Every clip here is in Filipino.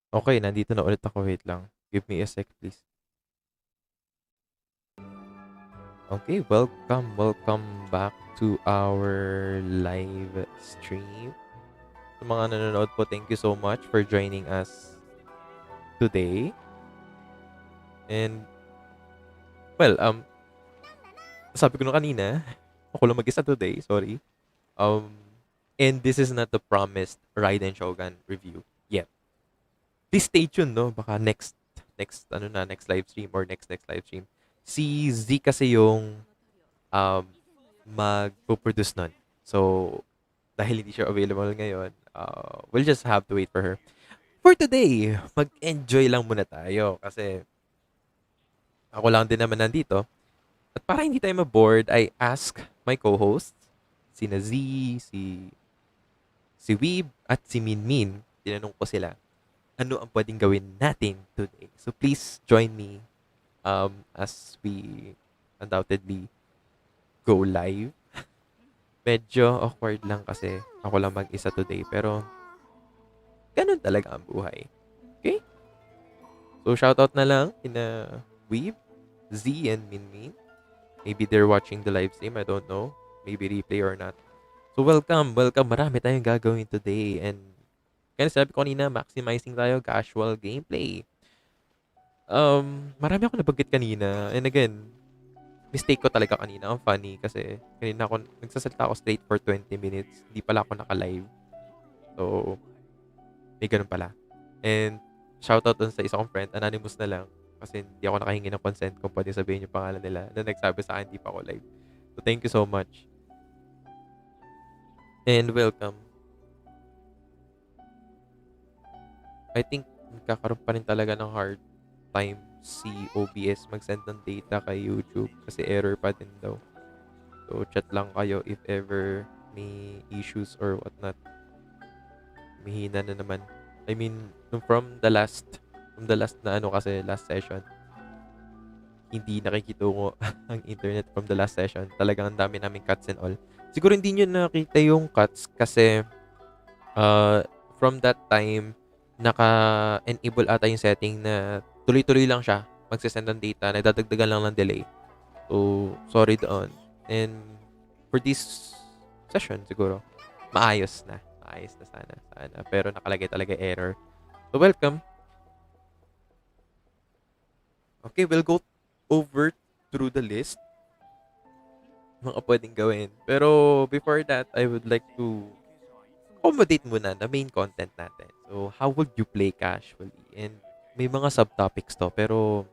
Okay, nandito na ulit ako. Wait lang. Give me a sec, please. Okay, welcome back to our live stream. Sa mga nanonood po, thank you so much for joining us today. And, well, sabi ko nung kanina, ako lang mag-isa today, sorry. Um, and this is not the promised Raiden Shogun review yet. Please stay tuned, no? Baka next live stream or next live stream. Si Z kasi yung um, magpo-produce nun. So, dahil hindi siya available ngayon, we'll just have to wait for her. For today, mag-enjoy lang muna tayo kasi ako lang din naman nandito. At para hindi tayo ma-bored, I ask my co-hosts, si Z, si Weeb, at si Minmin. Tinanong ko sila, ano ang pwedeng gawin natin today? So please join me as we undoubtedly go live. Medyo awkward lang kasi ako lang mag-isa today. Pero, ganun talaga ang buhay. Okay? So, shoutout na lang kina Weeb, Z, and Minmin. Maybe they're watching the live stream. I don't know. Maybe replay or not. So, welcome. Marami tayong gagawin today. And, kaya sabi ko kanina, maximizing tayo casual gameplay. Marami ako nabanggit kanina. And again, mistake ko talaga kanina. Ang funny kasi kanina ako, nagsasalita ako straight for 20 minutes. Hindi pala ako naka-live. So, may ganun pala. And, shoutout dun sa isa kong friend, anonymous na lang. Kasi hindi ako nakahingi ng consent kung pwede sabihin yung pangalan nila na nagsabi sa akin, hindi pa ako live. So, thank you so much. And welcome. I think, magkakaroon pa rin talaga ng hard time si OBS mag-send ng data kay YouTube kasi error pa din daw. So, chat lang kayo if ever may issues or whatnot. Mahina na naman. I mean, from the last na ano kasi, last session, hindi nakikitungo ang internet from the last session. Talagang ang dami naming cuts and all. Siguro hindi nyo nakita yung cuts kasi uh, from that time, naka-enable ata yung setting na tuloy-tuloy lang siya. Magsisend ng data, nadadagdagan lang ng delay. So, sorry doon. And for this session, siguro, maayos na. Maayos na sana. Pero nakalagay talaga error. So, welcome. Okay, we'll go over through the list mga pwedeng gawin. Pero before that, I would like to accommodate muna the main content natin. So, how would you play casually? And may mga subtopics to, pero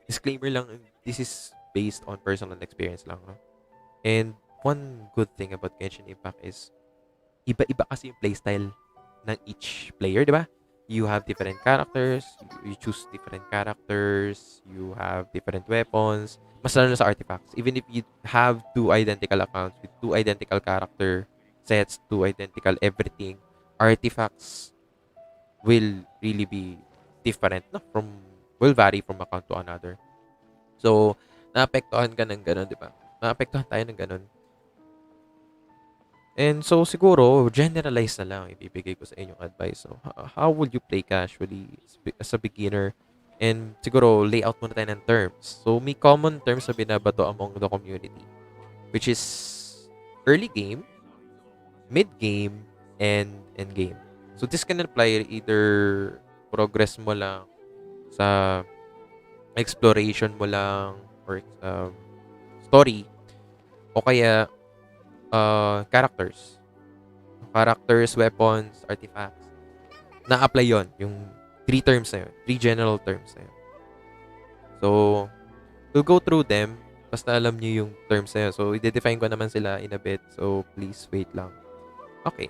disclaimer lang, this is based on personal experience lang. No? And one good thing about Genshin Impact is iba-iba kasi yung playstyle ng each player, di ba? You have different characters, you choose different characters, you have different weapons, mas lalo na sa artifacts. Even if you have two identical accounts with two identical character sets, two identical everything, artifacts will really be different, no? Will vary from account to another. So, naapektuhan ka ng ganun, di ba? Naapektuhan tayo ng ganun. And so, siguro, generalize na lang ibibigay ko sa inyong advice. So, how would you play casually as a beginner? And siguro, layout muna tayo ng terms. So, may common terms na binabato among the community, which is early game, mid game, and end game. So, this can apply either progress mo lang sa exploration mo lang or story o kaya characters. Characters, weapons, artifacts. Na-apply yon yung three terms na yun. Three general terms na yun. So, we'll go through them. Basta alam niyo yung terms na yun. So, i-define ko naman sila in a bit. So, please wait lang. Okay.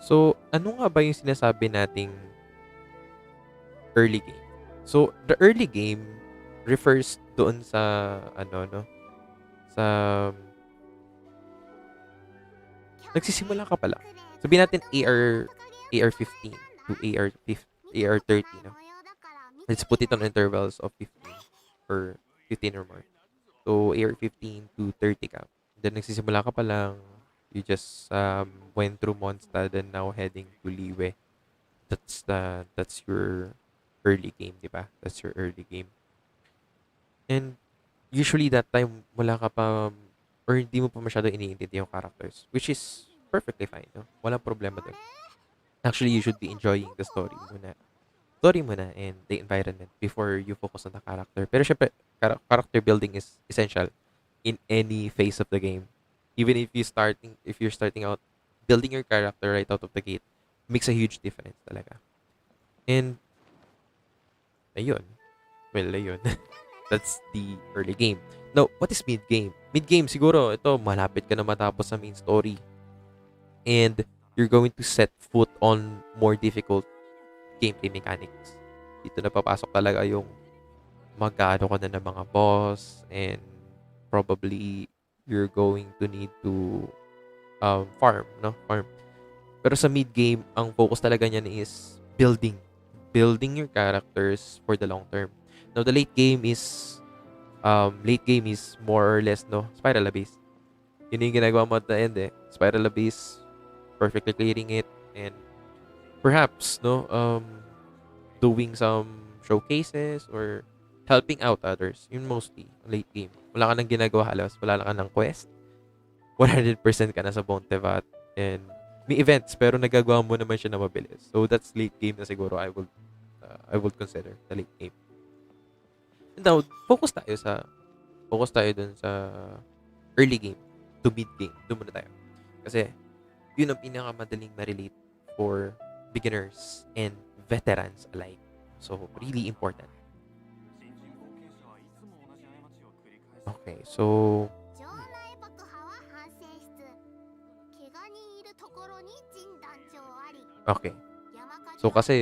So, ano nga ba yung sinasabi nating early game? So, the early game refers doon sa, sa, nagsisimula ka pala. Sabihin natin AR 15 to AR 30, no? Let's put it on intervals of 15 or 15 or more. So, AR 15 to 30 ka. Then, nagsisimula ka pa lang. You just went through Mondstadt and now heading to Liwe. That's your early game, di ba? That's your early game. And usually that time wala ka pa or hindi mo pa masyado iniintindi yung characters, which is perfectly fine, no? Walang problema dun. Actually, you should be enjoying the story muna and the environment before you focus on the character. Pero syempre, character building is essential in any phase of the game. Even if you're starting out building your character right out of the gate, makes a huge difference talaga. And ayun, well, ayun. That's the early game. Now, what is mid game? Mid game siguro ito malapit ka na matapos sa main story and you're going to set foot on more difficult gameplay mechanics. Dito na papasok talaga yung magkano ka na ng mga boss and probably you're going to need to farm, no? Farm. Pero sa mid game, ang focus talaga niyan is building your characters for the long term. Now the late game is more or less no spiral abyss. Yun yung ginagawa mo at the end eh. Spiral abyss, perfectly clearing it and perhaps no doing some showcases or helping out others. Yun mostly late game. Wala ka nang ginagawa halos, wala ka ng quest. 100% ka na sa Bontevat and may events pero nagagawa mo naman siya na mabilis. So that's late game na siguro I would consider the late game. And now, focus tayo dun sa early game to mid game. Doon muna tayo. Kasi yun ang pinakamadaling ma-relate for beginners and veterans alike. So, really important. Okay, so okay. So kasi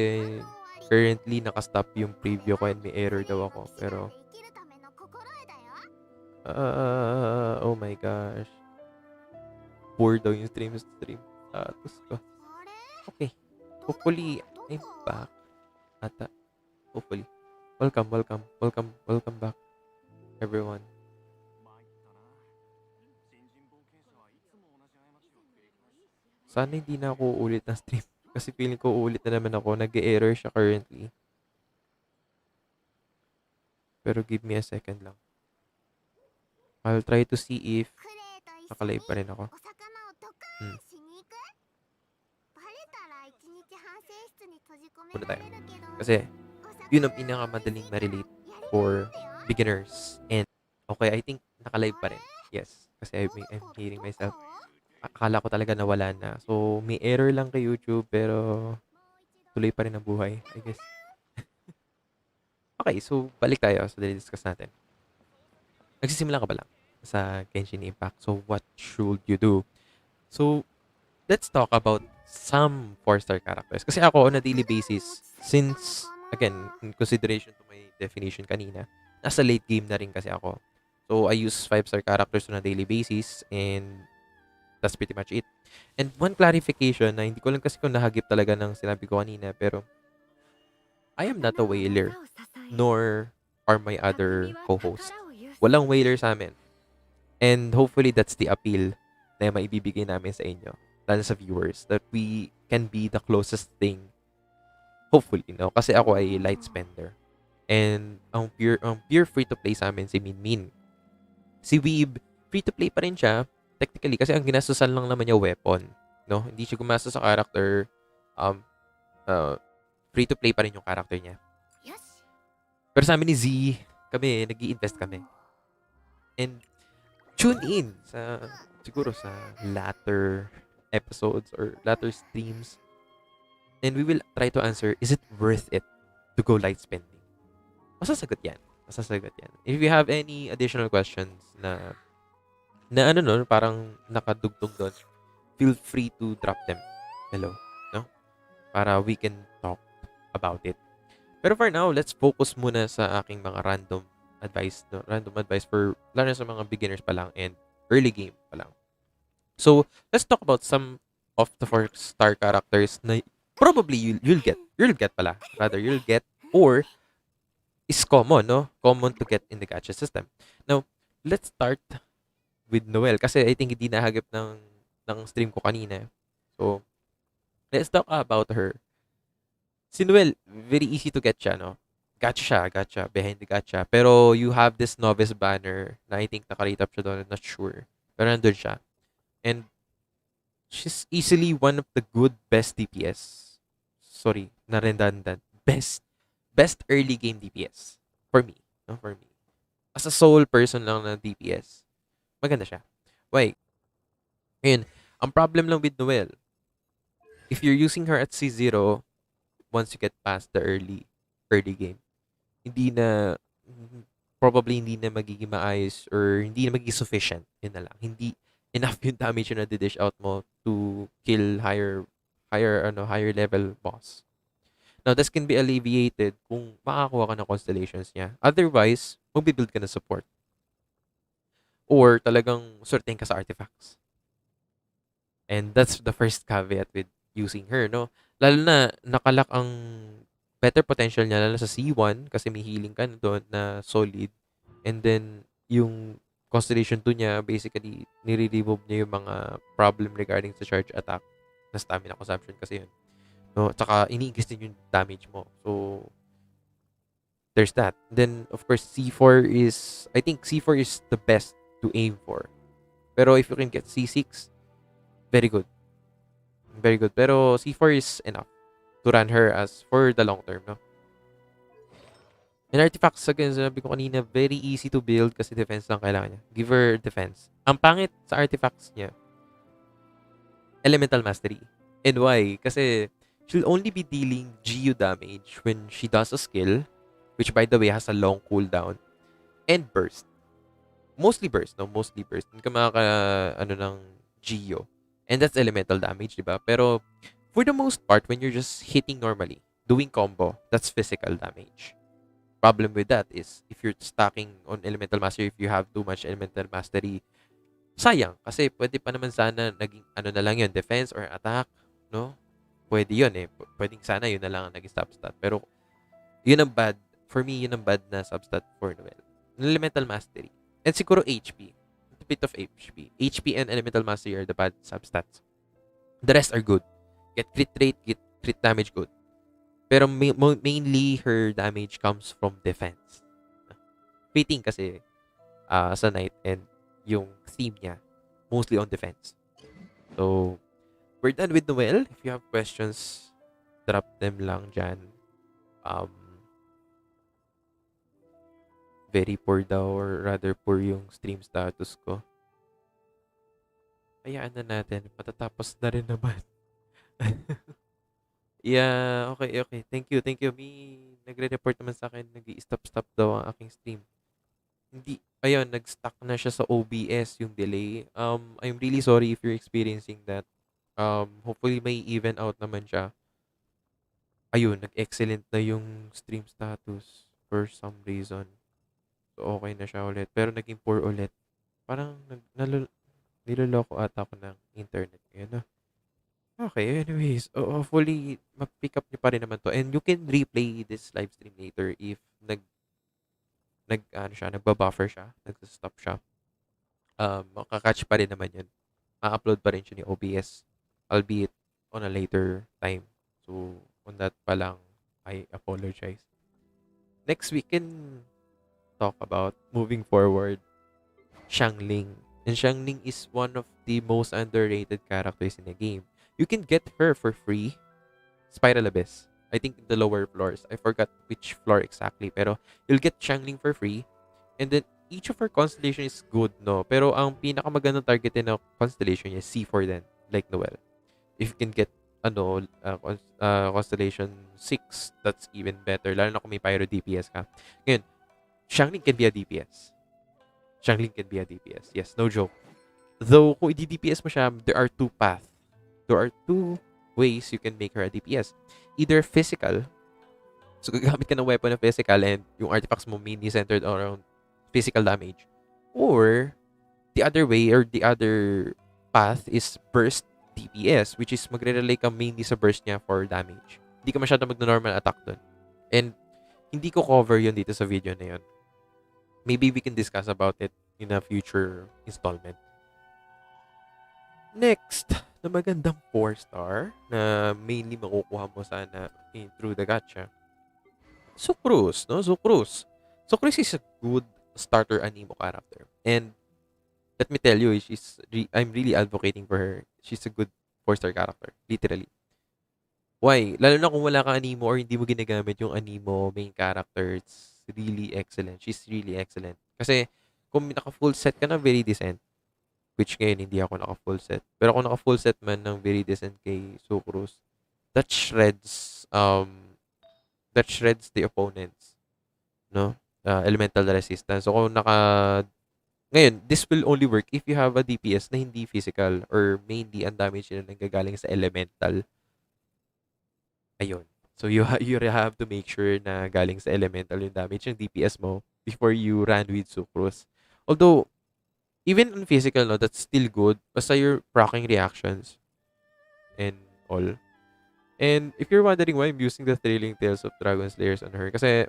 currently naka-stop yung preview ko and may error daw ako pero oh my gosh. Poor daw yung stream status ko. Okay. Hopefully I'm back. Ata. Hopefully. Welcome back everyone. Sana hindi na ako ulit na stream. Kasi feeling ko ulit na naman ako. Nag-error siya currently. Pero give me a second lang. I'll try to see if nakalive pa rin ako. Muna tayo. Kasi yun ang pinakamadaling ma-relate for beginners. And okay, I think nakalive pa rin. Yes. Kasi I'm hearing myself. Akala ko talaga nawala na. So, may error lang kay YouTube pero tuloy pa rin ang buhay, I guess. Okay, so balik tayo sa discuss natin. Nagsisimula ka ba lang sa Genshin Impact? So, what should you do? So, let's talk about some 4-star characters. Kasi ako, on a daily basis, since, again, in consideration to my definition kanina, nasa late game na rin kasi ako. So, I use 5-star characters on a daily basis and that's pretty much it. And one clarification na hindi ko lang kasi kung nahagip talaga ng sinabi ko kanina, pero I am not a whaler, nor are my other co-hosts. Walang whaler sa amin. And hopefully that's the appeal na maibibigay namin sa inyo, lalo sa viewers, that we can be the closest thing. Hopefully, no? Kasi ako ay light spender. And ang pure free-to-play sa amin si Minmin. Si Weeb, free-to-play pa rin siya, technically, kasi ang ginastusan lang naman niya weapon, no? Hindi siya gumastos sa character. Free-to-play pa rin yung character niya. Yes. Pero sa amin ni Z, nag-i-invest kami. And tune in siguro sa latter episodes or latter streams. And we will try to answer, is it worth it to go light spending? Masasagot yan. If you have any additional questions na parang nakadugtong doon, feel free to drop them below, no? Para we can talk about it. Pero for now, let's focus muna sa aking mga random advice, no? Random advice for lalo sa mga beginners pa lang and early game pa lang. So, let's talk about some of the 4-star characters na probably you'll get or is common, no? Common to get in the gacha system. Now, let's start with Noel kasi I think hindi nahagip ng stream ko kanina. So, let's talk about her. Si Noel, very easy to get siya, no? Gotcha, behind the gotcha. Pero you have this novice banner na I think nakarate up siya doon, I'm not sure. Pero nandun siya. And she's easily one of the good best DPS. Sorry, na redundant. Best early game DPS. For me. No, for me. As a sole person lang na DPS, maganda siya. Why? Ayun, ang problem lang with Noel, if you're using her at C0, once you get past the early game, hindi na probably hindi na magiging maayos or hindi na magiging sufficient. Yun na lang. Hindi enough yung damage na dish out mo to kill higher level boss. Now, this can be alleviated kung makakuha ka ng constellations niya. Otherwise, magbibuild ka na support. Or talagang sorting ka sa artifacts. And that's the first caveat with using her, no? Lalo na nakalak ang better potential niya lalo sa C1 kasi may healing ka na doon na solid. And then, yung Constellation 2 niya, basically, nire-remove niya yung mga problem regarding sa charge attack na stamina consumption kasi yun. No? Tsaka, ini-increase din yung damage mo. So, there's that. Then, of course, I think C4 is the best to aim for. Pero if you can get C6, very good. Very good. Pero C4 is enough to run her as for the long term, no? And artifacts, again, sabi ko kanina, very easy to build kasi defense lang kailangan niya. Give her defense. Ang pangit sa artifacts niya, elemental mastery. And why? Kasi she'll only be dealing GU damage when she does a skill, which by the way has a long cooldown, and burst. Mostly burst, no? Mostly burst. Hindi ka ng GU. And that's elemental damage, di ba? Pero for the most part, when you're just hitting normally, doing combo, that's physical damage. Problem with that is, if you're stacking on elemental mastery, if you have too much elemental mastery, sayang. Kasi pwede pa naman sana naging na lang yun, defense or attack, no? Pwede yun eh. Pwedeng sana yun na lang ang naging substat. Pero, yun ang bad. For me, yun ang bad na substat for Noel. Elemental mastery. And siguro HP. A bit of HP. HP and elemental mastery are the bad substats. The rest are good. Get crit rate, get crit damage, good. Pero mainly, her damage comes from defense. Fitting kasi sa Knight and yung theme niya, mostly on defense. So, we're done with Noel. If you have questions, drop them lang dyan. Very poor daw or rather poor yung stream status ko. Hayaan na natin. Matatapos na rin naman. Yeah, okay. Thank you. May nagre-report naman sa akin, nag-i-stop daw ang aking stream. Hindi, ayun, nag-stuck na siya sa OBS yung delay. I'm really sorry if you're experiencing that. Hopefully may even out naman siya. Ayun, nag-excellent na yung stream status for some reason. So, okay na siya ulit. Pero naging poor ulit. Parang niloloko ata ako ng internet. Ayun na. Okay, anyways, hopefully, mag-pick up niyo pa rin naman to. And you can replay this live stream later if nagbabuffer siya, nag-stop siya. Makakatch pa rin naman yun. Ma-upload pa rin siya ni OBS, albeit on a later time. So, on that pa lang, I apologize. Next, we can talk about, moving forward, Xiangling. And Xiangling is one of the most underrated characters in the game. You can get her for free. Spiral Abyss. I think in the lower floors. I forgot which floor exactly. Pero you'll get Xiangling for free. And then each of her constellation is good, no? Pero ang pinakamagandang targetin na constellation is C4 din. Like Noel. If you can get constellation 6, that's even better. Lalo na kung may pyro DPS ka. Ngayon, Xiangling can be a DPS. Yes, no joke. Though, kung i-DPS mo siya, there are two paths. There are two ways you can make her a DPS. Either physical, so gagamit ka ng weapon na physical and yung artifacts mo mainly centered around physical damage. Or, the other way or the other path is burst DPS, which is magre-rely ka mainly sa burst niya for damage. Hindi ka masyado mag-normal attack dun. And, hindi ko cover yun dito sa video na yun. Maybe we can discuss about it in a future installment. Next, na magandang 4-star na mainly makukuha mo sana through the gacha. Sucrose, no? Sucrose. Sucrose is a good starter animo character. And let me tell you, I'm really advocating for her. She's a good 4-star character. Literally. Why? Lalo na kung wala kang animo or hindi mo ginagamit yung animo main character, it's really excellent. She's really excellent. Kasi kung naka-full set ka na, very decent. Which ngayon, hindi ako naka-full set. Pero kung naka-full set man ng very decent kay Sucrose, that shreds the opponents, no? Elemental resistance. So kung ngayon, this will only work if you have a DPS na hindi physical or mainly ang damage nila nanggagaling sa elemental. Ayun. So you have to make sure na galing sa elemental yung damage ng DPS mo before you run with Sucrose. Although, even on physical, no, that's still good. Basta you're proccing reactions and all. And if you're wondering why I'm using the Thrilling Tales of Dragon Slayers on her, kasi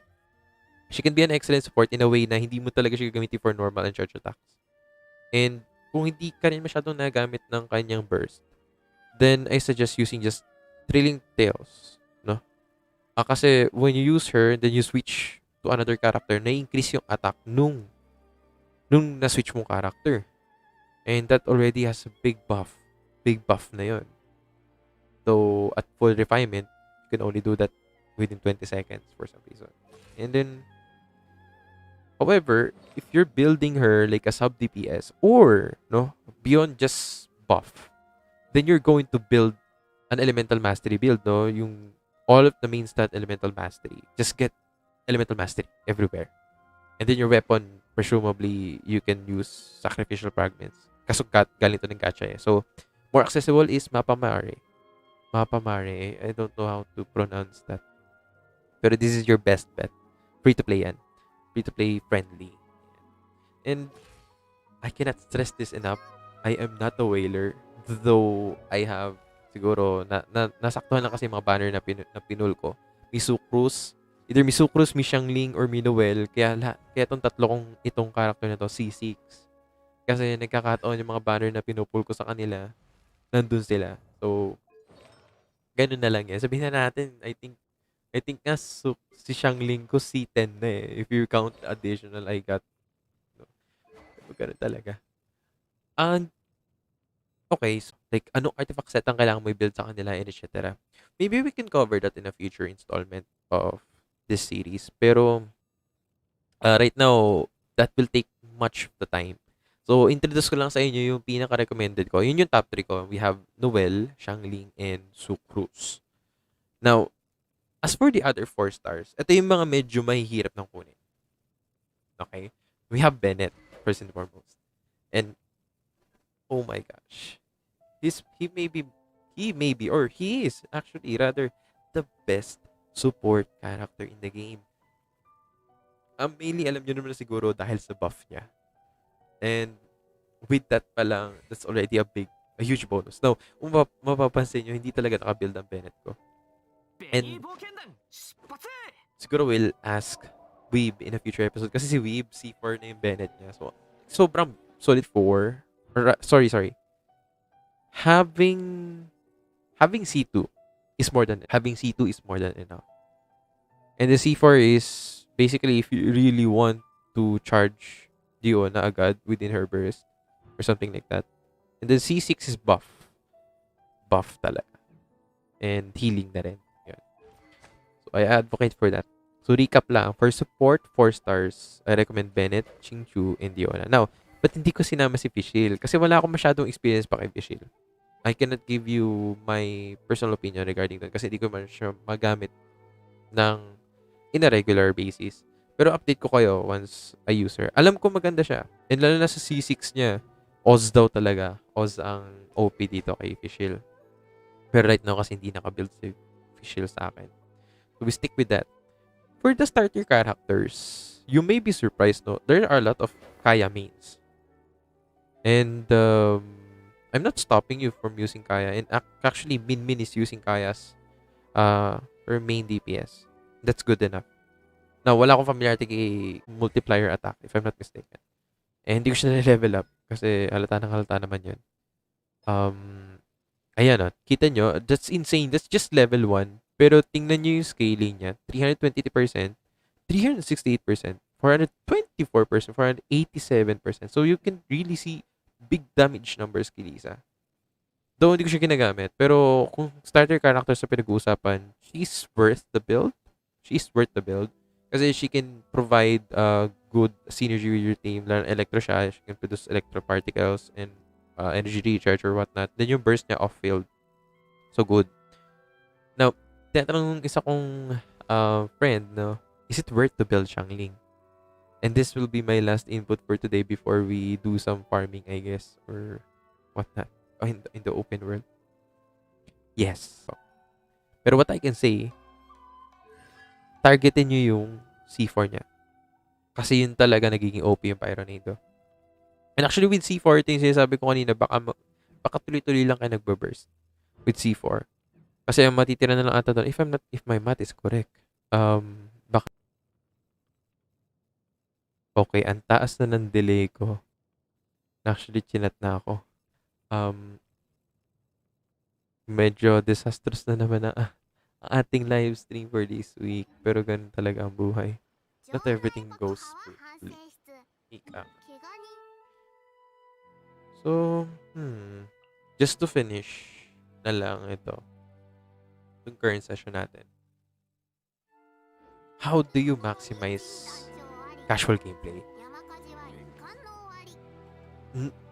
she can be an excellent support in a way na hindi mo talaga siya gagamitin for normal and charge attacks. And kung hindi ka rin masyadong nagamit ng kanyang burst, then I suggest using just Thrilling Tales, no? Kasi when you use her, then you switch to another character, na-increase yung attack nung na-switch mong character. And that already has a big buff. Big buff na yun. So, at full refinement, you can only do that within 20 seconds for some reason. And then, however, if you're building her like a sub DPS or no beyond just buff, then you're going to build an elemental mastery build, no? Yung all of the main stat elemental mastery. Just get elemental mastery everywhere. And then your weapon, presumably, you can use sacrificial fragments. Kaso galing to ng gacha eh. So, more accessible is Mapa Mare. Mapa Mare. I don't know how to pronounce that. Pero this is your best bet. Free to play yan. Free to play friendly. And I cannot stress this enough. I am not a whaler. Though I have siguro nasaktuhan lang kasi mga banner na pinul ko. Mi Sucrose. Either Mi Sucrose, Mi Xiangling, or Mi Noel. Kaya itong character na to, C6. Kasi nagkakataon yung mga banner na pinupul ko sa kanila, nandun sila. So, ganun na lang yan. Sabihin na natin, I think nga si Xiangling ko C10 na eh. If you count additional I got. No, ganun talaga. And, okay, so, like, anong artifact set ang kailangan mo i-build sa kanila, and etc. Maybe we can cover that in a future installment of this series. Pero, right now, that will take much of the time. So, introduce ko lang sa inyo yung pinaka-recommended ko. Yun yung top 3 ko. We have Noel, Xiangling, and Sucrose. Now, as for the other 4 stars, ito yung mga medyo mahihirap ng kunin. Okay? We have Bennett, first and foremost. And, oh my gosh. He may be, or he is actually rather the best support character in the game. Mainly, alam nyo naman na siguro dahil sa buff niya. And with that pa lang, that's already a huge bonus. Now, kung mapapansin nyo, hindi talaga nakabuild ang Bennett ko. And siguro we'll ask Weeb in a future episode. Kasi si Weeb, C4 na yung Bennett niya. So, sobrang solid 4. Sorry. Having C2 is more than enough. And the C4 is basically if you really want to charge Dio na agad within her burst or something like that. And then C6 is buff. Buff talaga. And healing na rin. Yun. So I advocate for that. So recap lang. For support, 4 stars. I recommend Bennett, Xingqiu, and Diona. Now, but hindi ko sinama si Fischl kasi wala akong masyadong experience pa kay Fischl. I cannot give you my personal opinion regarding that kasi hindi ko man siya magamit in a regular basis. Pero update ko kayo once I use her. Alam ko maganda siya. And lalo na sa C6 niya, Oz daw talaga. Oz ang OP dito kay Fischl. Pero right now kasi hindi nakabuild si Fischl sa akin. So we stick with that. For the starter characters, you may be surprised, no? There are a lot of Kaya mains. And I'm not stopping you from using Kaya. And actually, Min is using Kaya's her main DPS. That's good enough. Now, wala akong familiarity kay multiplier attack, if I'm not mistaken. Eh, hindi ko siya na-level up kasi halata naman yun. Ayan o, kita nyo, that's insane. That's just level 1. Pero tingnan nyo yung scaling niya. 320%, 368%, 424%, 487%. So you can really see big damage numbers kay Lisa. Though hindi ko siya ginagamit, pero kung starter character sa pinag-uusapan, she's worth the build. She's worth the build. Kasi she can provide good synergy with your team. Lalo electro siya, she can produce electro particles and energy recharge or whatnot. Then yung burst niya off-field. So good. Now, tinatanong ng isa kong friend, no, is it worth to build Xiangling? And this will be my last input for today before we do some farming, I guess, or whatnot. In the open world. Yes. Pero what I can say, targetin nyo yung C4 niya. Kasi yun talaga nagiging OP yung Pyronado. And actually with C4, ito yung sinasabi ko kanina, baka tuloy-tuloy lang kayo nagbe-burst with C4. Kasi ang matitira na lang ata doon, if my math is correct, baka, okay, ang taas na ng delay ko. Actually, chinat na ako. Medyo disastrous na naman ang ating live stream for this week. Pero ganun talaga ang buhay. Not everything goes smoothly. Ika. So, just to finish na lang ito. Yung current session natin. How do you maximize casual gameplay?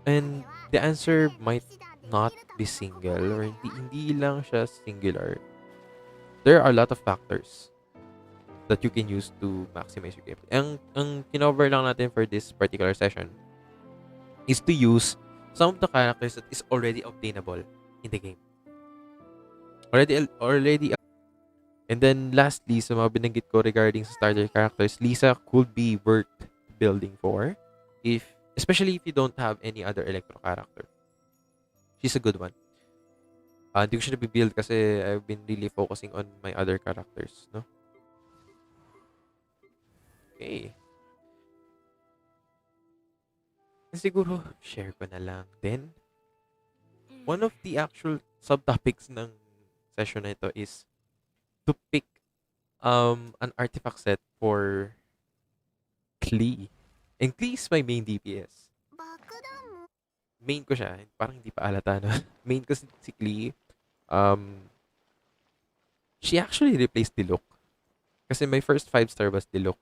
And the answer might not be single or hindi lang siya singular. There are a lot of factors that you can use to maximize your gameplay. Ang kinover lang natin for this particular session is to use some of the characters that is already obtainable in the game. Already. And then lastly, sa mga binanggit ko regarding sa starter characters, Lisa could be worth building for, especially if you don't have any other electro character. She's a good one. Hindi ko siya nabibuild kasi I've been really focusing on my other characters, no? Okay. Siguro, share ko na lang. Then, one of the actual subtopics ng session na ito is to pick an artifact set for Klee. And Klee is my main DPS. Main ko siya. Parang hindi pa alata, no? Main ko si Klee. She actually replaced Diluc. Kasi my first 5-star was Diluc.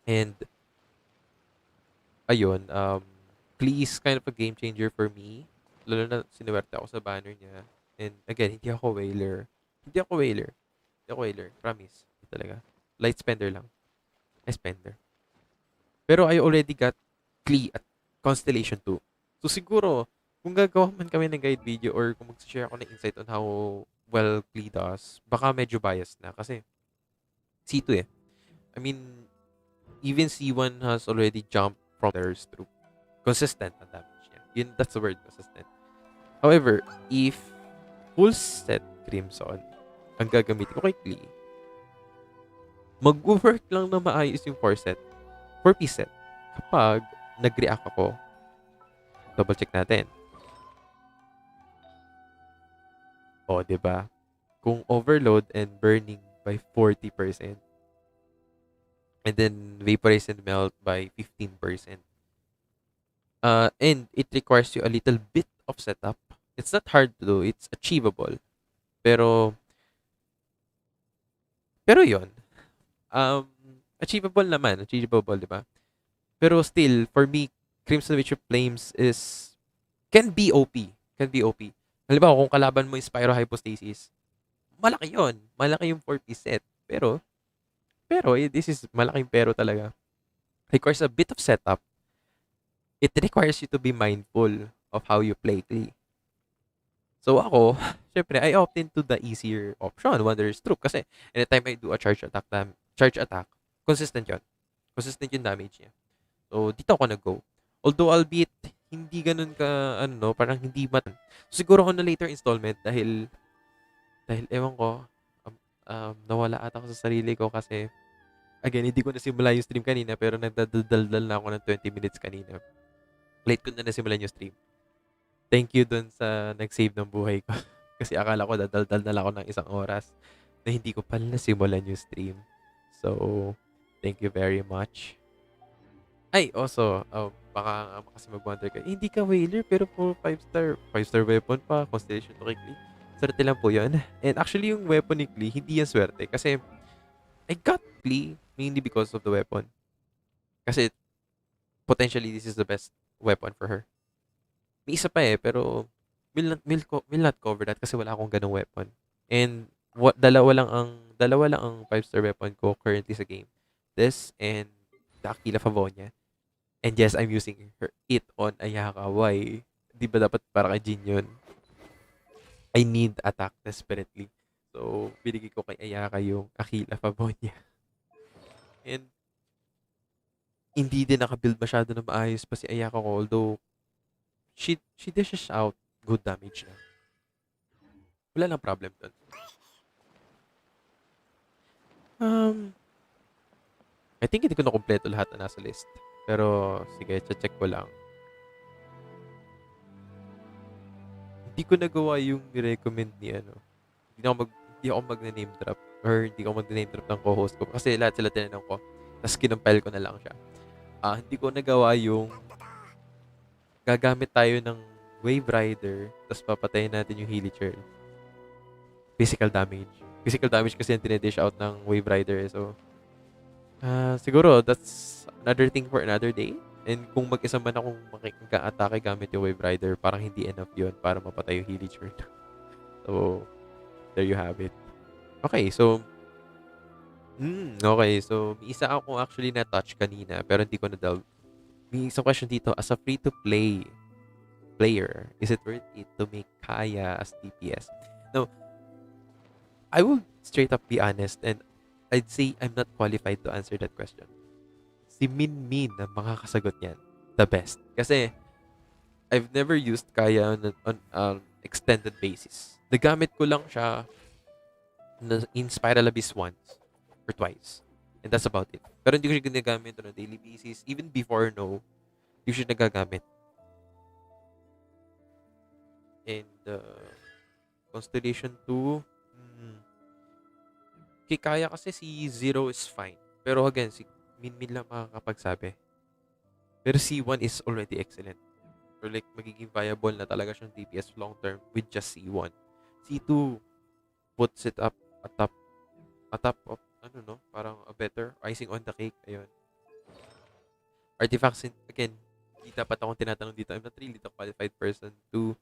And, ayun, Klee is kind of a game changer for me. Lalo na sinuwerte ako sa banner niya. And again, hindi ako whaler. Promise. Hindi talaga. Light spender lang. Spender. Pero I already got Klee at Constellation 2. So siguro, kung gagawa man kami ng guide video or kung mag-share ako ng insight on how well Klee does, baka medyo biased na kasi C2 eh. I mean, even C1 has already jumped from theirs through. Consistent ang damage niya. That's the word, consistent. However, if full set Crimson ang gagamitin ko kay Klee, mag-work lang na maayos yung 4-piece set kapag nag-react ako. Double check natin. O, diba? Kung overload and burning by 40%, and then vaporize and melt by 15%. And it requires you a little bit of setup. It's not hard to do. It's achievable. Pero yun. Achievable naman. Achievable, di ba? Pero still, for me, Crimson Witch of Flames can be OP. Halimbawa, kung kalaban mo yung Spyro Hypostasis, malaki yun. Malaki yung 4-piece set. Pero, this is malaking pero talaga. Requires a bit of setup. It requires you to be mindful of how you play Klee. So ako, syempre, I opt into the easier option, Wanderer's Troop. Kasi anytime I do a charge attack, consistent yun. Consistent yung damage niya. So, dito ako nag-go. Although, albeit, hindi ganun ka, parang hindi So, siguro ako na later installment dahil ewan ko, nawala ata ako sa sarili ko kasi, again, hindi ko nasimula yung stream kanina pero nagdadaldal na ako ng 20 minutes kanina. Late ko na nasimulan yung stream. Thank you dun sa nag-save ng buhay ko. Kasi akala ko dadaldal na lang ako ng 1 oras na hindi ko pala nasimulan yung stream. So, thank you very much. Ay, also, baka kasi mag-wonder ka, hindi ka whaler pero po 5-star. 5-star weapon pa, constellation to kay Klee. Swerte lang po yun. And actually, yung weapon ni Klee, hindi yan swerte. Kasi I got Klee mainly because of the weapon. Kasi potentially, this is the best weapon for her. May isa pa pero will not cover that kasi wala akong ganong weapon. And dalawa lang ang 5-star weapon ko currently sa game. This and the Aquila Favonia. And yes, I'm using it on Ayaka. Why? Di ba dapat para kay Jin yun? I need attack desperately. So, binigay ko kay Ayaka yung Aquila Favonia. And hindi din nakabuild masyado na maayos pa si Ayaka ko. Although, she dishes out good damage na. Wala lang problem dun. I think hindi ko na kompleto lahat na nasa list. Pero, sige, check ko lang. Hindi ko nagawa yung ni-recommend ni hindi ako mag-name drop or hindi ako mag-name drop ng co-host ko kasi lahat sila tinanong ko tapos kinumpile ko na lang siya. Hindi ko nagawa yung gagamit tayo ng Wave Rider tapos papatayin natin yung Hillicher. Physical damage. Physical damage kasi yung tinedish out ng Wave Rider. So, siguro that's another thing for another day. And kung mag-isa man akong mag-atake gamit yung Wave Rider, parang hindi enough yun para mapatay yung Hillicher. So, there you have it. Okay, so may isa ako actually na-touch kanina pero hindi ko na-delve. May isang question dito. As a free-to-play player, is it worth it to make Kaya as DPS? Now, I will straight up be honest and I'd say I'm not qualified to answer that question. Si Min Min ang makakasagot niyan. The best. Kasi I've never used Kaya on extended basis. Nagamit ko lang siya in Spiral Abyss once or twice. And that's about it. Pero hindi ko siya ginagamit on a daily basis. Even before hindi ko siya nagagamit. And Constellation 2, kay Kaya kasi si Zero is fine. Pero again, si Min lang makakapagsabi. Pero C1 is already excellent. So like, magiging viable na talaga siyang DPS long term with just C1. C2 puts it up atop of parang a better icing on the cake. Ayun. Artifacts, again, hindi dapat akong tinatanong dito. I'm not really the qualified person to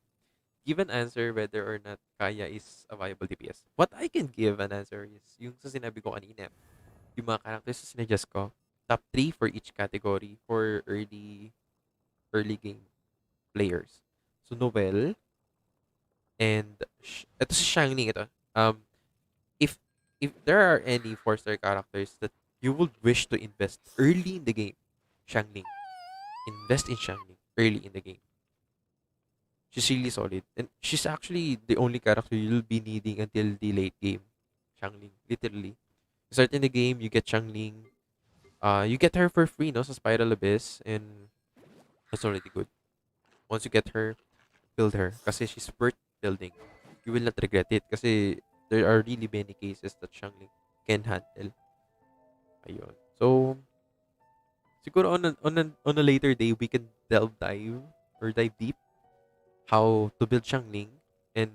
give an answer whether or not Kaya is a viable DPS. What I can give an answer is yung sa sinabi ko kanina. Yung mga characters na sinuggest ko, top 3 for each category for early game players. So, Novel, and ito si Xiangling ito. If there are any 4-star characters that you would wish to invest early in the game, Xiangling. Invest in Xiangling early in the game. She's really solid. And she's actually the only character you'll be needing until the late game. Xiangling. Literally. You start in the game, you get Xiangling. You get her for free, no? Sa Spiral Abyss. And that's already good. Once you get her, build her. Kasi she's worth building. You will not regret it. Kasi there are really many cases that Xiangling can handle. Ayun. So, siguro on a later day, we can dive deep how to build Xiangling and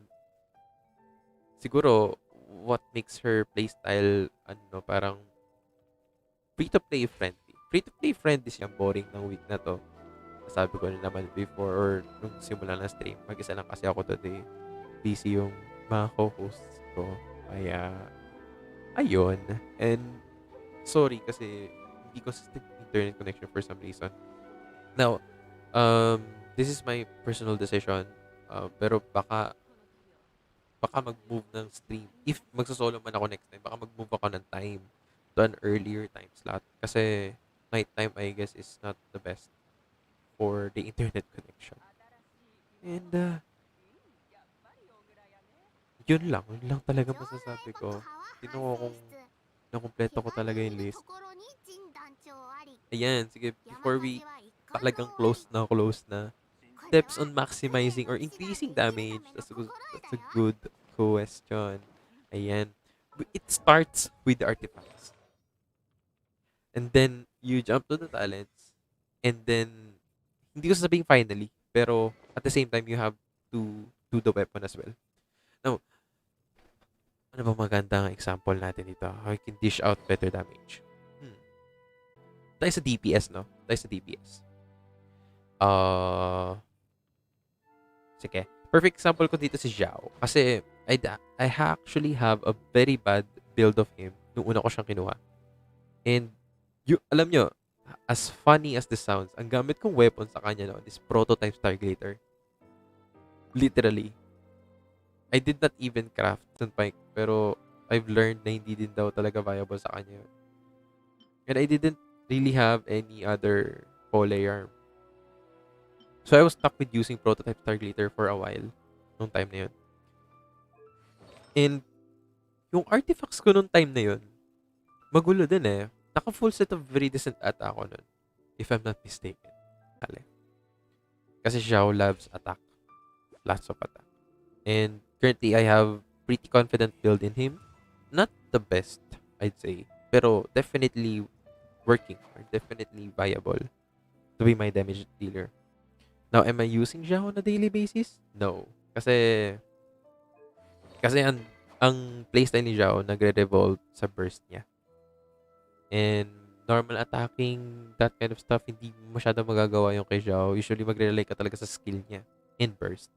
siguro what makes her playstyle parang free-to-play friendly. Free-to-play friendly siyang boring ng week na to. Sabi ko na naman before or nung simula na stream. Mag-isa lang kasi ako today. Busy yung mga co-hosts ko. Kaya, ayun. And, sorry kasi hindi consistent internet connection for some reason. Now, this is my personal decision. Pero baka mag-move ng stream. If magsasolo man ako next time, baka mag-move ako ng time to an earlier time slot. Kasi night time, I guess, is not the best for the internet connection. And, yun lang talaga masasabi ko. Tinuha kung nakumpleto ko talaga yung list. Ayan, sige, before we talagang close na, steps on maximizing or increasing damage? That's a good question. Ayan. It starts with the artifacts. And then, you jump to the talents. And then, hindi ko sasabing finally, pero at the same time, you have to do the weapon as well. Now, ano ba magandang example natin dito? How you can dish out better damage? Hmm. Tayo sa DPS, no? Tayo sa DPS. Sige. Perfect example ko dito si Xiao. Kasi, I actually have a very bad build of him nung una ko siyang kinuha. And, alam nyo, as funny as this sounds, ang gamit kong weapon sa kanya noon is prototype Stargazer. Literally. I did not even craft Sunpike, pero I've learned na hindi din daw talaga viable sa kanya yun. And I didn't really have any other pole arm. So I was stuck with using prototype Stargazer for a while nung time na yun. And yung artifacts ko nung time na yun, magulo din eh. Naka full set of very decent attack ako nun. If I'm not mistaken. Kasi Xiao loves attack. Lots of attack. And currently, I have pretty confident build in him. Not the best, I'd say. Pero definitely working or definitely viable to be my damage dealer. Now, am I using Xiao on a daily basis? No. Kasi ang playstyle ni Xiao nagre-revolve sa burst niya. And normal attacking, that kind of stuff, hindi masyado magagawa yung kay Xiao. Usually, magre-rely ka talaga sa skill niya in burst.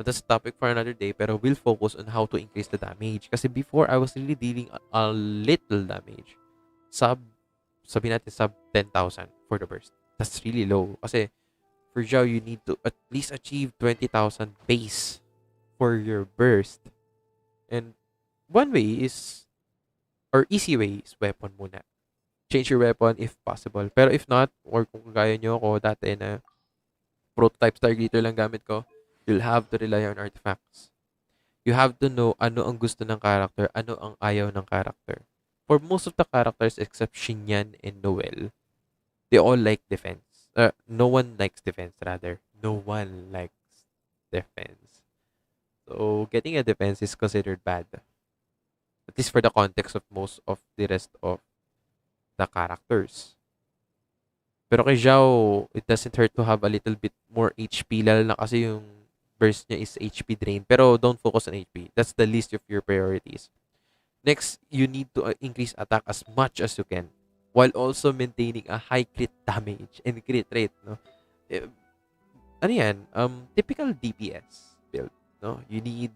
Now, that's a topic for another day, pero we'll focus on how to increase the damage. Kasi before, I was really dealing a little damage. Sabi natin, sub 10,000 for the burst. That's really low. Kasi, for Xiao, you need to at least achieve 20,000 base for your burst. And one way is, or easy way is weapon muna. Change your weapon if possible. Pero if not, or kung gaya nyo ako dati na prototype Stargazer lang gamit ko, you'll have to rely on artifacts. You have to know ano ang gusto ng character, ano ang ayaw ng character. For most of the characters except Xinyan and Noel, they all like defense. No one likes defense, rather. No one likes defense. So, getting a defense is considered bad. At least for the context of most of the rest of the characters. Pero kay Xiao, it doesn't hurt to have a little bit more HP, lalo na kasi yung burst niya is HP drain. Pero don't focus on HP. That's the least of your priorities. Next, you need to increase attack as much as you can while also maintaining a high crit damage and crit rate, no? Ano yan? Typical DPS build, no? You need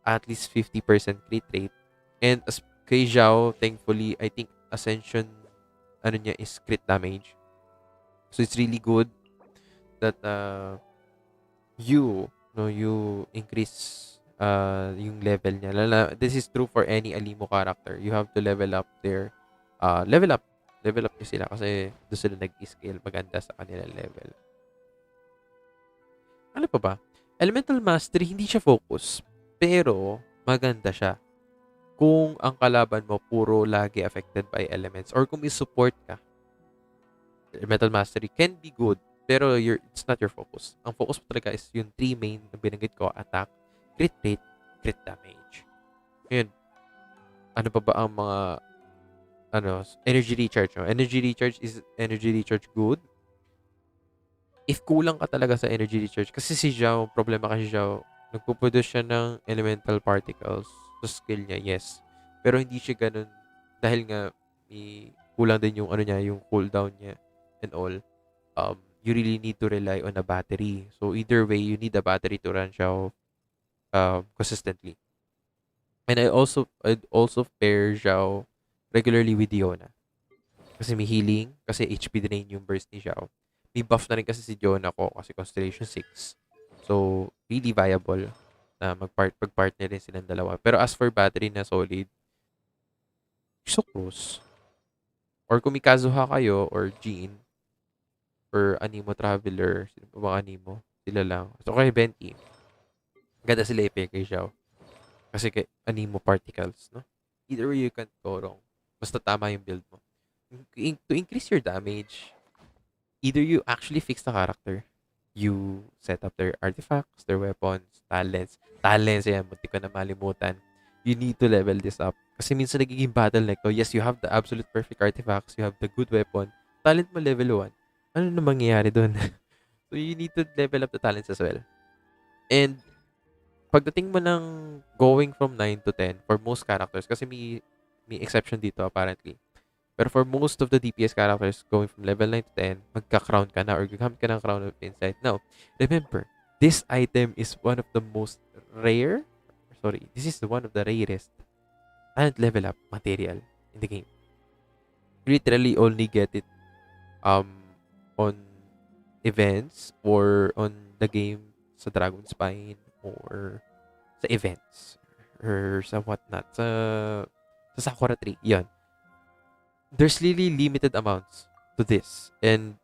at least 50% crit rate. And as kay Xiao, thankfully, I think Ascension ano niya is crit damage. So it's really good that you increase yung level niya. This is true for any Alimo character. You have to level up their level up niyo sila kasi doon sila nag-scale maganda sa kanilang level. Ano pa ba? Elemental Mastery, hindi siya focus. Pero, maganda siya. Kung ang kalaban mo puro lagi affected by elements or kung may support ka. Elemental Mastery can be good, pero it's not your focus. Ang focus mo talaga is yung 3 main na binanggit ko, attack, crit rate, crit damage. Ngayon, ano pa ba ang mga energy recharge? No? Energy recharge is energy recharge good? If kulang ka talaga sa energy recharge, kasi si Xiao, problema kasi Xiao, nagpuproduce siya ng elemental particles sa skill niya, yes. Pero hindi siya ganun dahil nga kulang din yung yung cooldown niya and all. You really need to rely on a battery. So either way, you need a battery to run Xiao consistently. And I'd also pair Xiao regularly with Diona. Kasi may healing, kasi HP drain yung burst ni Xiao. May buff na rin kasi si Diona ko kasi Constellation 6. So, really viable na pag-partner rin silang dalawa. Pero as for battery na solid, Xocross. Or kung may Kazuha kayo, or Jean, or Animo Traveler, sino pa ba Animo? Sila lang. So, kay Venti, ganda sila i-pair kay Xiao. Kasi kay Animo Particles, no? Either way, you can't go wrong. Basta tama yung build mo. To increase your damage, either you actually fix the character, You set up their artifacts, their weapons, talents. Talents, yan, munti ko na malimutan. You need to level this up. Kasi minsan nagiging bottleneck to. Yes, you have the absolute perfect artifacts. You have the good weapon. Talent mo level 1. Ano na mangyayari doon? So, you need to level up the talents as well. And, pagdating mo ng going from 9 to 10, for most characters, kasi may exception dito apparently. Pero for most of the DPS characters, going from level 9 to 10, magka-crown ka na or gagamit ka ng Crown of Insight. Now, remember, this item is one of the most rare, sorry, this is one of the rarest talent level up material in the game. You literally only get it on events or on the game sa Dragon Spine or sa events or sa whatnot, sa Sakura Tree. Yan. There's really limited amounts to this. And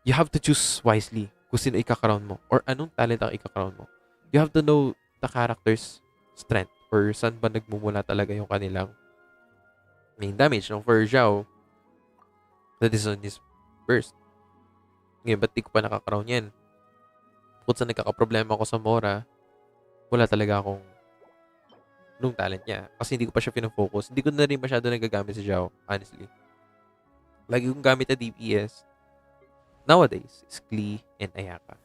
you have to choose wisely kung sino ikakrown mo or anong talent ang ikakrown mo. You have to know the character's strength or saan ba nagmumula talaga yung kanilang main damage. No? For Zhao, that is on his burst. Ngayon, ba't di ko pa nakakrown yan? Kung saan nagkakaproblema ako sa Mora, wala talaga akong nung talent niya. Kasi hindi ko pa siya pinofocus. Hindi ko na rin masyado nagagamit si Zhao, honestly. Lagi kong gamit na DPS nowadays is Klee and Ayaka.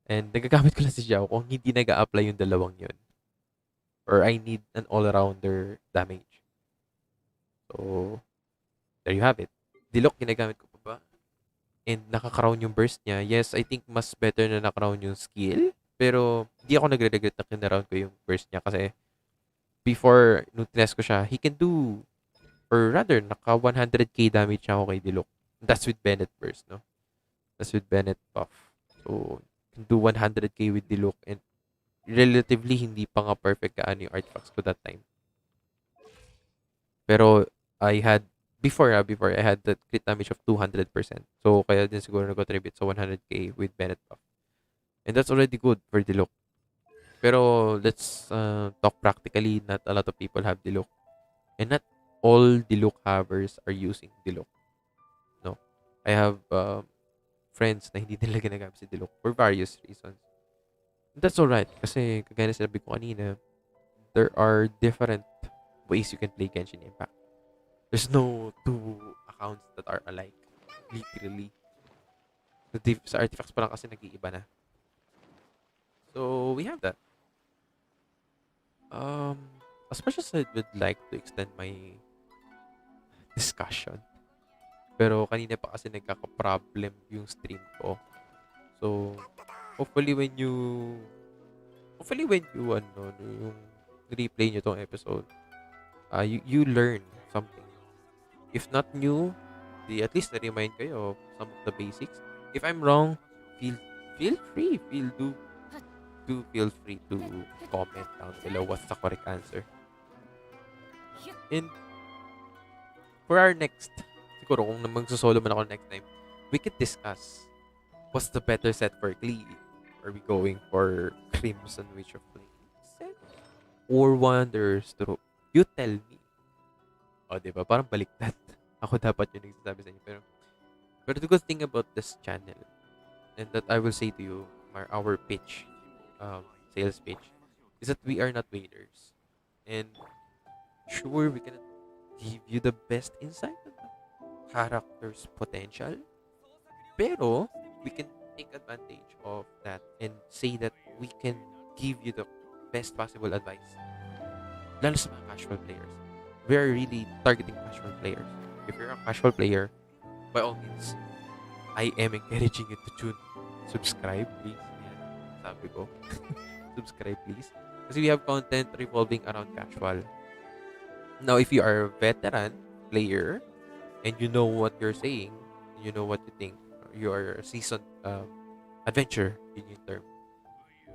And nagagamit ko lang si Zhao kung hindi nag-a-apply yung dalawang yun. Or I need an all-rounder damage. So, there you have it. Diluc, ginagamit ko pa ba? And nakakrown yung burst niya. Yes, I think mas better na nakrown yung skill. Pero, di ako nagre-regret na kinaround ko yung burst niya kasi before, nung tinest ko siya, he can do, or rather, naka 100k damage siya ako kay Diluc. That's with Bennett burst, no? That's with Bennett buff. So, can do 100k with Diluc and relatively, hindi pa nga perfect kaano yung artifacts ko that time. Pero, I had, before I had that crit damage of 200%. So, kaya din siguro nag-contribute sa 100k with Bennett buff. And that's already good for Diluc. Pero let's talk practically. Not a lot of people have Diluc. And not all Diluc havers are using Diluc. No. I have friends na hindi nila ginagamit si Diluc for various reasons. And that's alright. Kasi kagaya na sinabi ko kanina, there are different ways you can play Genshin Impact. There's no two accounts that are alike. Literally. Sa artifacts pa lang kasi nag-iiba na. So, we have that. As much as I would like to extend my discussion, pero kanina pa kasi nagkaka-problem yung stream ko. So, hopefully when you yung replay nyo tong episode, you learn something. If not new, at least na-remind kayo of some of the basics. If I'm wrong, feel free, feel free to comment down below what's the correct answer. And for our next, siguro kung magsosolo man ako next time, we could discuss what's the better set for Klee. Are we going for Crimson Witch of Flame set? Or Wanderer's Troop? You tell me. O, diba? Parang baliktad. Ako dapat yung nagsasabi sa inyo. Pero the good thing about this channel, and that I will say to you, our pitch, sales pitch, is that we are not waiters. And sure, we cannot give you the best insight on the character's potential. Pero, we can take advantage of that and say that we can give you the best possible advice. Lalo sa mga casual players. We are really targeting casual players. If you're a casual player, by all means, I am encouraging you to subscribe, please. Sabi ko. Subscribe, please. Kasi we have content revolving around casual. Now, if you are a veteran player and you know what you're saying, you know what you think, you are a seasoned adventure in your term,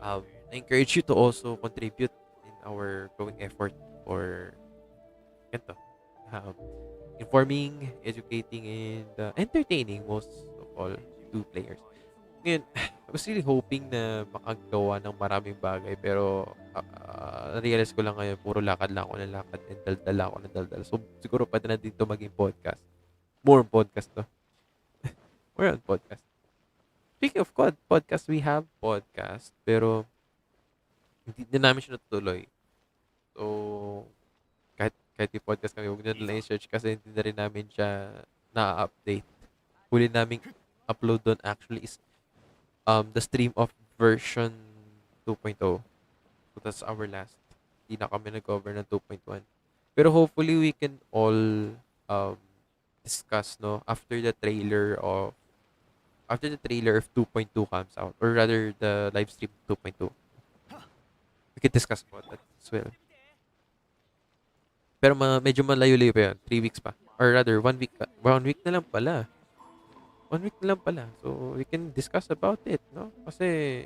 I encourage you to also contribute in our growing effort for ganito, informing, educating, and entertaining most of all to players. Ngayon, I was really hoping na makagawa ng maraming bagay pero na-realize ko lang ngayon puro lakad lang ako ng lakad and daldal ako ng daldal. So siguro pwede na dito maging podcast. More podcast to. More on podcast. Speaking of podcast, we have podcast, pero hindi din namin siya natutuloy. So, kahit may podcast kami, huwag nyo na lang i-search kasi hindi na rin namin siya na-update. Huli naming upload doon actually is the stream of version 2.0. So, that's our last. Hindi na kami nag-cover ng 2.1. Pero hopefully, we can all um, discuss, no, after the trailer of 2.2 comes out, or rather the live stream 2.2, we can discuss about that as well. Pero medyo malayo-layo pa yun. 3 weeks pa. Or rather, 1 week pa. 1 week na lang pala. 1 week na lang pala. So, we can discuss about it, no? Kasi,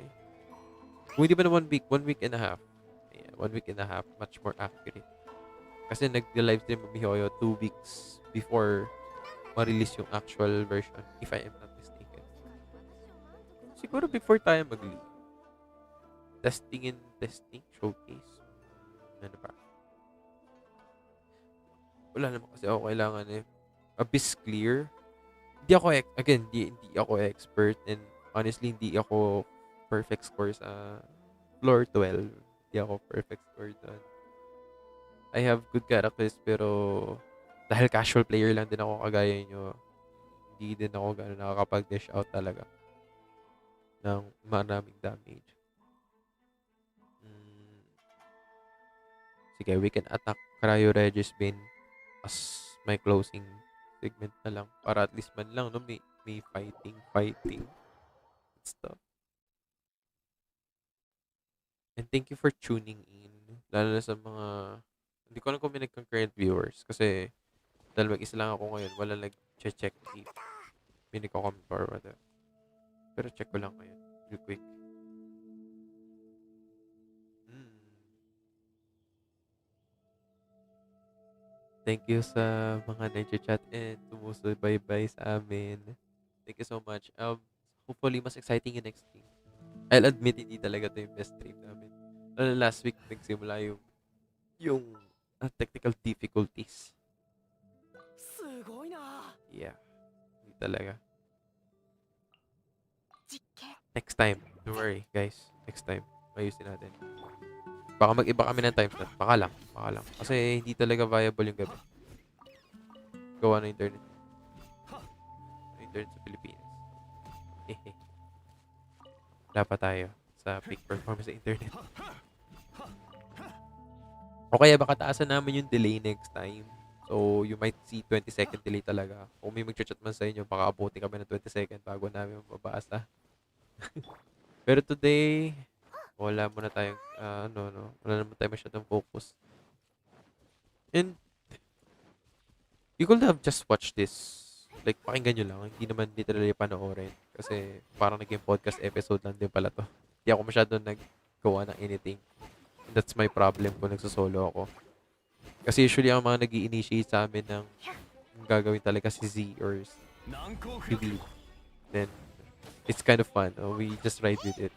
kung hindi ba na 1 week, 1 week and a half. Yeah, 1 week and a half, much more accurate. Kasi nag-live stream kami Hoyo 2 weeks before ma-release yung actual version, if I am not mistaken. Siguro before tayo mag-leave. Testing showcase. Ano ba? Wala naman kasi ako kailangan eh. Abyss clear. Hindi ako expert, and honestly, hindi ako perfect score sa floor 12. Hindi ako perfect score doon. I have good characters, pero dahil casual player lang din ako kagaya nyo, hindi din ako gano'n nakakapag-dish out talaga ng maraming damage. Mm, Sige, we can attack Cryo Regis Bin as my closing segment na lang. Para at least man lang, no, may fighting stuff. And thank you for tuning in. Lalo na sa mga, hindi ko alam kung may nag-concurrent viewers. Kasi, dahil mag-isa lang ako ngayon, wala nag-check if may nagko-comment or whatever. Pero check ko lang ngayon, real quick. Mm. Thank you sa mga nag-chat and sumusubaybay sa amin. Thank you so much. Hopefully, mas exciting yung next stream. I'll admit, hindi talaga to yung best stream namin. Last week, nagsimula yung technical difficulties. Yeah, hindi talaga. Next time, don't worry, guys. Next time, ayusin natin. Baka mag-iba kami ng time slot. Baka lang. Kasi hindi talaga viable yung gabi. Gawa ng internet. Internet sa Pilipinas. Wala pa tayo sa peak performance sa internet. O kaya baka taasan namin yung delay next time. So, you might see 20-second delay talaga. Kung may mag-chat man sa inyo, baka abuti kami ng 20 second bago namin mabasa. Pero today, wala muna tayong, wala naman tayo masyadong focus. And, you could have just watched this. Like, pakinggan nyo lang. Hindi naman literally panoorin. Kasi, parang naging podcast episode lang din pala to. Hindi ako masyadong naggawa ng anything. And that's my problem kung nagsosolo ako. Kasi usually, ang mga nag-i-initiate sa amin ng gagawin talaga si Z or si V. Then, it's kind of fun. We just ride with it.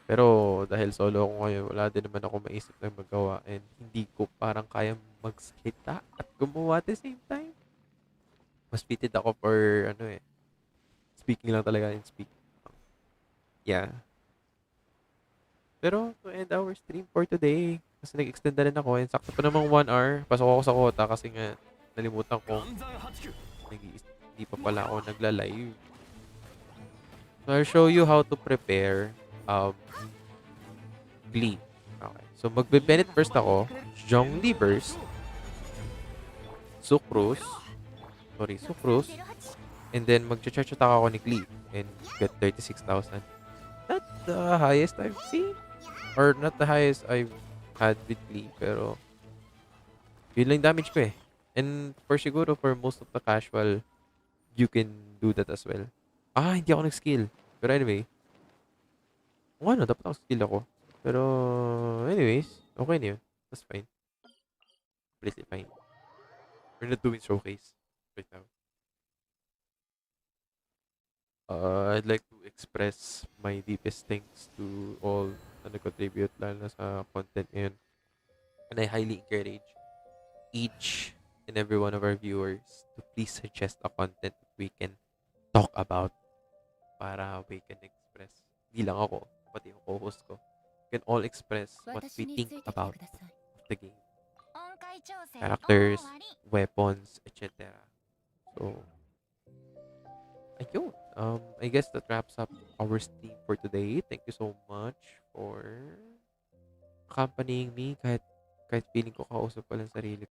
Pero dahil solo ako ngayon, wala din naman ako maisip na magawa, and hindi ko parang kaya magsalita at gumawa at the same time. Mas fitted ako for speaking lang talaga and speak. Yeah. Pero to end our stream for today, kasi nag-extend na rin ako, and sakto pa namang 1 hour. Pasok ako sa quota kasi nga nalimutan ko. Hindi pa pala ako nagla-live. So I'll show you how to prepare Glee. Okay. So, magbe-Bennett first ako. Zhongli burst. Sucrose. And then, mag-charge attack ako ni Glee. And get 36,000. Not the highest I've seen. Or not the highest I've had with Glee. Pero, yun lang damage ko eh. And for most of the casual, you can do that as well. Hindi ako nag-skill. Pero anyway, dapat ako skill ako. Pero, anyways, okay na yun. That's fine. Completely fine. We're not doing showcase right now. I'd like to express my deepest thanks to all na nag-contribute, lalo na sa content ngayon. And I highly encourage each and every one of our viewers to please suggest a content that we can talk about para we can express. Di lang ako, pati yung co-host ko. We can all express what we think about the game. Characters, weapons, etc. So, ayun. I guess that wraps up our stream for today. Thank you so much for accompanying me kahit feeling ko kausap ko lang sarili